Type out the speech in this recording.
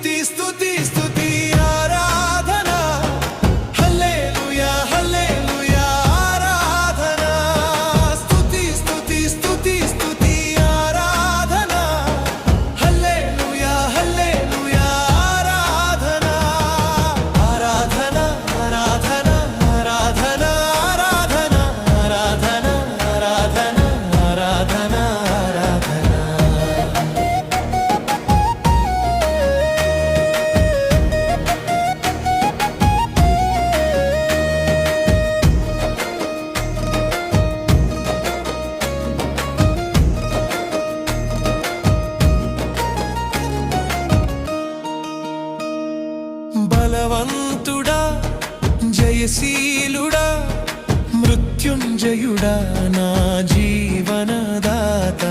స్తుతి స్తుతి స్తుతి ఆరాధన హల్లెలూయా హల్లెలూయా ఆరాధన స్తుతి స్తుతి స్తుతి స్తుతి ఆరాధన హల్లెలూయా హల్లెలూయా ఆరాధన ఆరాధన ఆరాధన ఆరాధన ఆరాధన ఆరాధన ఆరాధన ఆరాధన బలవంతుడా జయశీలుడా మృత్యుంజయుడా నా జీవనదాత